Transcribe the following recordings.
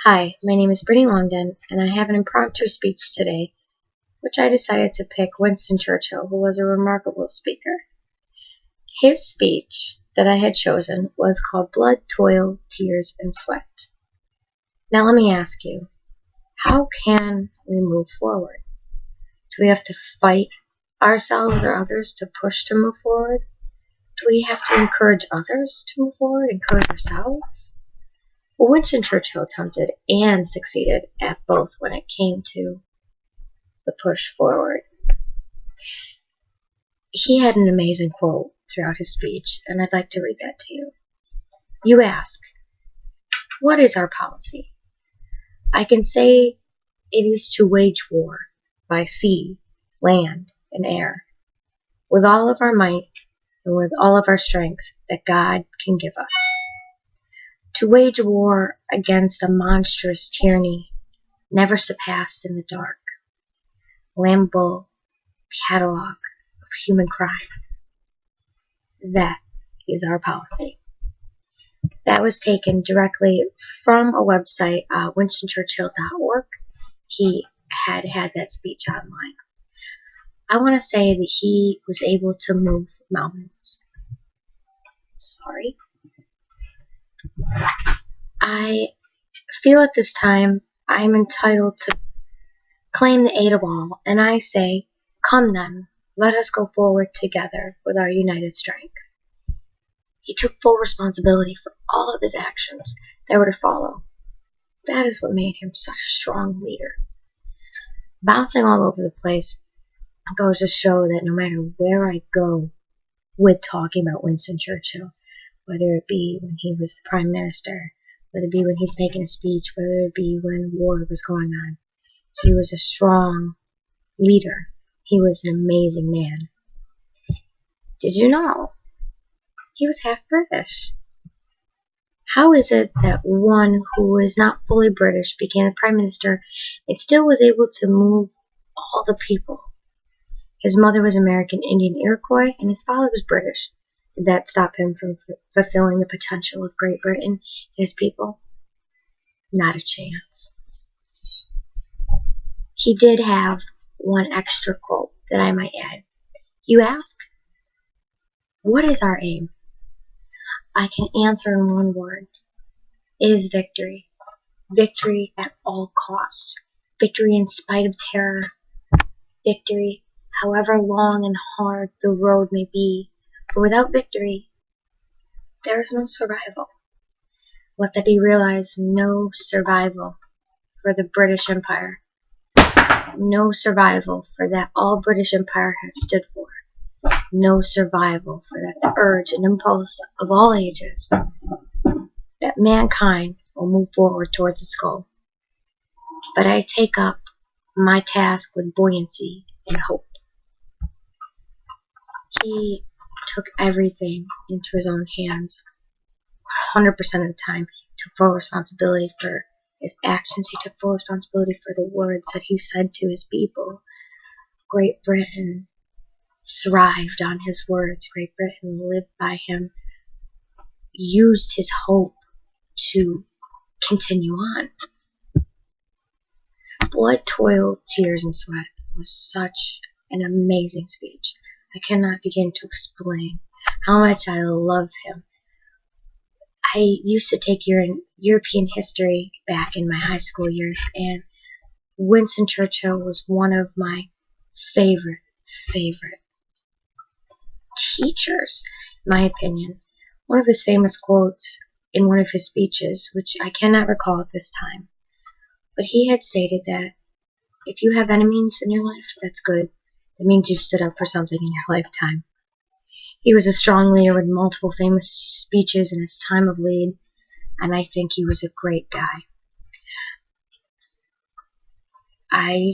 Hi, my name is Brittany Longden, and I have an impromptu speech today, which I decided to pick Winston Churchill, who was a remarkable speaker. His speech that I had chosen was called Blood, Toil, Tears, and Sweat. Now let me ask you, how can we move forward? Do we have to fight ourselves or others to push to move forward? Do we have to encourage others to move forward, encourage ourselves? Well, Winston Churchill attempted and succeeded at both when it came to the push forward. He had an amazing quote throughout his speech, and I'd like to read that to you. You ask, what is our policy? I can say it is to wage war by sea, land, and air, with all of our might and with all of our strength that God can give us. To wage war against a monstrous tyranny never surpassed in the dark, lamentable catalog of human crime. That is our policy. That was taken directly from a website, winstonchurchill.org. He had that speech online. I want to say that he was able to move mountains. Sorry. I feel at this time I am entitled to claim the aid of all, and I say, come then, let us go forward together with our united strength. He took full responsibility for all of his actions that were to follow. That is what made him such a strong leader. Bouncing all over the place goes to show that no matter where I go with talking about Winston Churchill, whether it be when he was the Prime Minister, whether it be when he's making a speech, whether it be when war was going on, he was a strong leader. He was an amazing man. Did you know he was half British? How is it that one who is not fully British became the Prime Minister and still was able to move all the people? His mother was American Indian Iroquois and his father was British. Did that stop him from fulfilling the potential of Great Britain and his people? Not a chance. He did have one extra quote that I might add. You ask, what is our aim? I can answer in one word. It is victory. Victory at all costs. Victory in spite of terror. Victory however long and hard the road may be. For without victory, there is no survival. Let that be realized, no survival for the British Empire. No survival for that all British Empire has stood for. No survival for that the urge and impulse of all ages that mankind will move forward towards its goal. But I take up my task with buoyancy and hope. He took everything into his own hands. 100% of the time, he took full responsibility for his actions. He took full responsibility for the words that he said to his people. Great Britain thrived on his words. Great Britain lived by him, used his hope to continue on. Blood, Toil, Tears, and Sweat was such an amazing speech. I cannot begin to explain how much I love him. I used to take European history back in my high school years, and Winston Churchill was one of my favorite teachers, in my opinion. One of his famous quotes in one of his speeches, which I cannot recall at this time, but he had stated that if you have enemies in your life, that's good. That means you've stood up for something in your lifetime. He was a strong leader with multiple famous speeches in his time of lead, and I think he was a great guy. I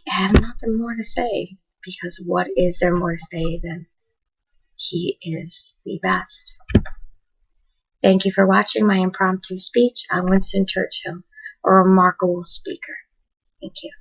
have nothing more to say, because what is there more to say than he is the best? Thank you for watching my impromptu speech on Winston Churchill, a remarkable speaker. Thank you.